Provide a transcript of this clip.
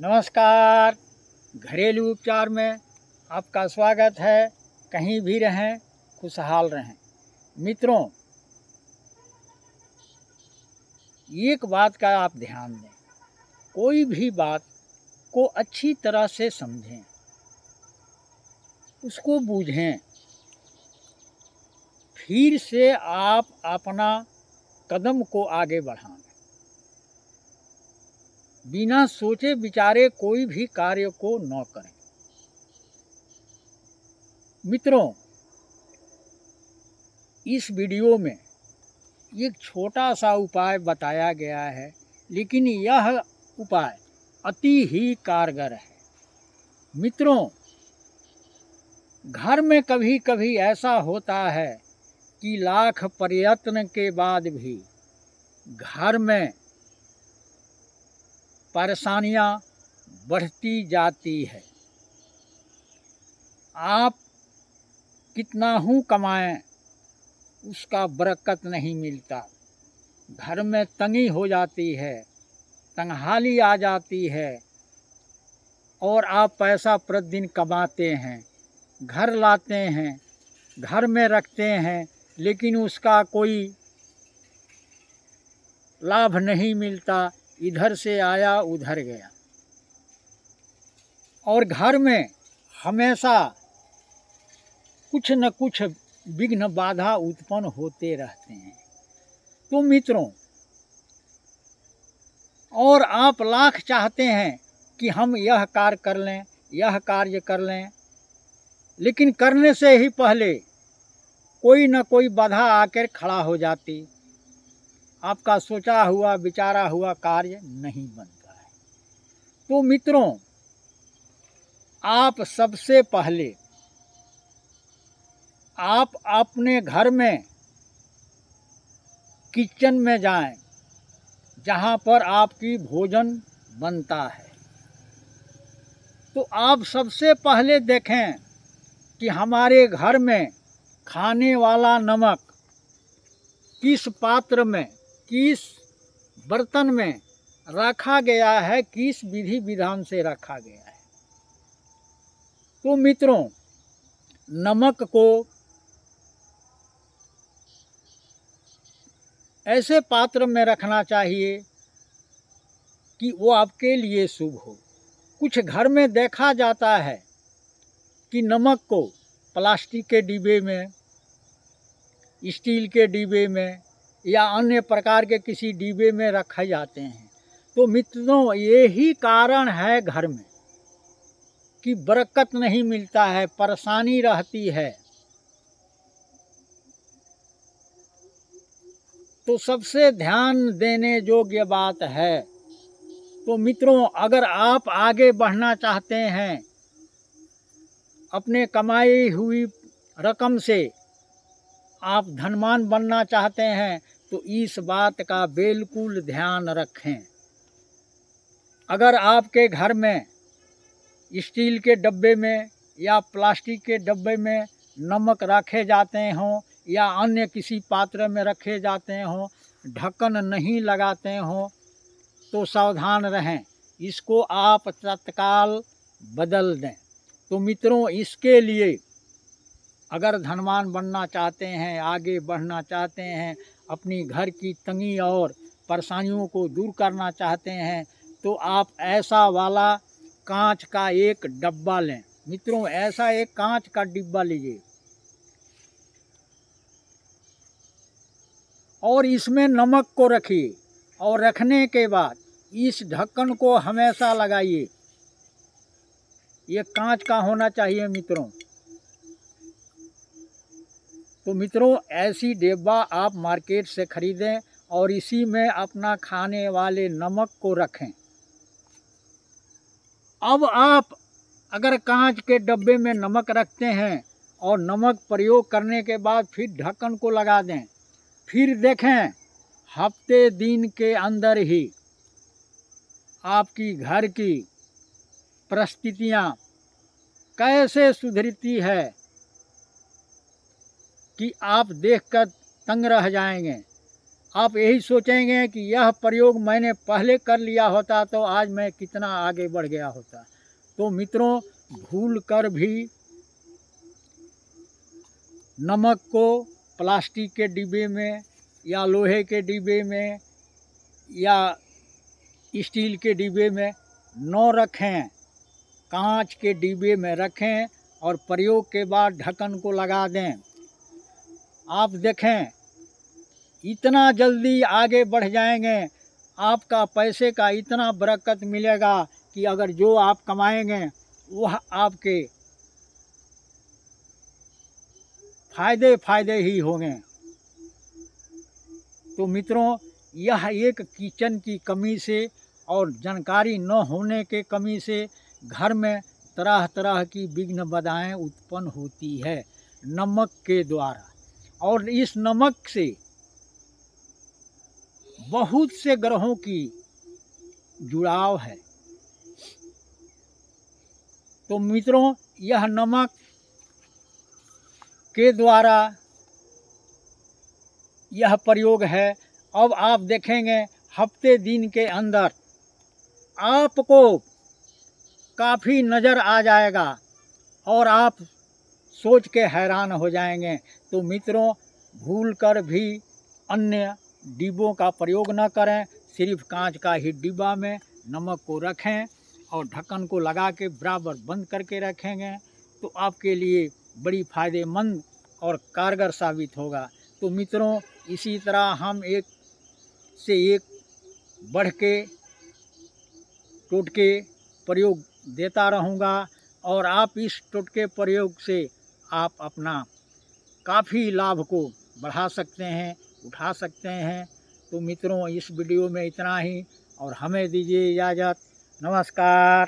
नमस्कार। घरेलू उपचार में आपका स्वागत है। कहीं भी रहें, खुशहाल रहें। मित्रों, एक बात का आप ध्यान दें, कोई भी बात को अच्छी तरह से समझें, उसको बूझें, फिर से आप अपना कदम को आगे बढ़ाएं। बिना सोचे विचारे कोई भी कार्य को न करें। मित्रों, इस वीडियो में एक छोटा सा उपाय बताया गया है, लेकिन यह उपाय अति ही कारगर है। मित्रों, घर में कभी कभी ऐसा होता है कि लाख प्रयत्न के बाद भी घर में परेशानियां बढ़ती जाती है। आप कितना ही कमाएं, उसका बरकत नहीं मिलता। घर में तंगी हो जाती है, तंगहाली आ जाती है, और आप पैसा प्रतिदिन कमाते हैं, घर लाते हैं, घर में रखते हैं, लेकिन उसका कोई लाभ नहीं मिलता। इधर से आया उधर गया, और घर में हमेशा कुछ न कुछ विघ्न बाधा उत्पन्न होते रहते हैं। तो मित्रों, और आप लाख चाहते हैं कि हम यह कार्य कर लें, यह कार्य कर लें, लेकिन करने से ही पहले कोई न कोई बाधा आकर खड़ा हो जाती। आपका सोचा हुआ विचारा हुआ कार्य नहीं बनता है। तो मित्रों, आप सबसे पहले आप अपने घर में किचन में जाएं, जहां पर आपकी भोजन बनता है। तो आप सबसे पहले देखें कि हमारे घर में खाने वाला नमक किस पात्र में, किस बर्तन में रखा गया है, किस विधि विधान से रखा गया है। तो मित्रों, नमक को ऐसे पात्र में रखना चाहिए कि वो आपके लिए शुभ हो। कुछ घर में देखा जाता है कि नमक को प्लास्टिक के डिब्बे में, स्टील के डिब्बे में या अन्य प्रकार के किसी डिब्बे में रखे जाते हैं। तो मित्रों, यही कारण है घर में कि बरकत नहीं मिलता है, परेशानी रहती है। तो सबसे ध्यान देने योग्य बात है। तो मित्रों, अगर आप आगे बढ़ना चाहते हैं, अपने कमाई हुई रकम से आप धनवान बनना चाहते हैं, तो इस बात का बिल्कुल ध्यान रखें। अगर आपके घर में स्टील के डब्बे में या प्लास्टिक के डब्बे में नमक रखे जाते हों या अन्य किसी पात्र में रखे जाते हों, ढक्कन नहीं लगाते हों, तो सावधान रहें, इसको आप तत्काल बदल दें। तो मित्रों, इसके लिए अगर धनवान बनना चाहते हैं, आगे बढ़ना चाहते हैं, अपनी घर की तंगी और परेशानियों को दूर करना चाहते हैं, तो आप ऐसा वाला कांच का एक डब्बा लें। मित्रों, ऐसा एक कांच का डिब्बा लीजिए और इसमें नमक को रखिए, और रखने के बाद इस ढक्कन को हमेशा लगाइए। ये कांच का होना चाहिए मित्रों। तो मित्रों, ऐसी डिब्बा आप मार्केट से खरीदें और इसी में अपना खाने वाले नमक को रखें। अब आप अगर कांच के डब्बे में नमक रखते हैं और नमक प्रयोग करने के बाद फिर ढक्कन को लगा दें, फिर देखें हफ्ते दिन के अंदर ही आपकी घर की परिस्थितियां कैसे सुधरती है कि आप देखकर तंग रह जाएंगे। आप यही सोचेंगे कि यह प्रयोग मैंने पहले कर लिया होता तो आज मैं कितना आगे बढ़ गया होता। तो मित्रों, भूल कर भी नमक को प्लास्टिक के डिब्बे में या लोहे के डिब्बे में या स्टील के डिब्बे में न रखें, कांच के डिब्बे में रखें और प्रयोग के बाद ढक्कन को लगा दें। आप देखें इतना जल्दी आगे बढ़ जाएंगे, आपका पैसे का इतना बरकत मिलेगा कि अगर जो आप कमाएंगे वह आपके फ़ायदे ही होंगे। तो मित्रों, यह एक किचन की कमी से और जानकारी न होने के कमी से घर में तरह तरह की विघ्न बाधाएं उत्पन्न होती है नमक के द्वारा। और इस नमक से बहुत से ग्रहों की जुड़ाव है। तो मित्रों, यह नमक के द्वारा यह प्रयोग है। अब आप देखेंगे हफ्ते दिन के अंदर आपको काफ़ी नज़र आ जाएगा और आप सोच के हैरान हो जाएंगे। तो मित्रों, भूल कर भी अन्य डिब्बों का प्रयोग न करें, सिर्फ कांच का ही डिब्बा में नमक को रखें और ढक्कन को लगा के बराबर बंद करके रखेंगे तो आपके लिए बड़ी फ़ायदेमंद और कारगर साबित होगा। तो मित्रों, इसी तरह हम एक से एक बढ़ के टोटके प्रयोग देता रहूँगा और आप इस टोटके प्रयोग से आप अपना काफ़ी लाभ को बढ़ा सकते हैं, उठा सकते हैं। तो मित्रों, इस वीडियो में इतना ही और हमें दीजिए इजाज़त। नमस्कार।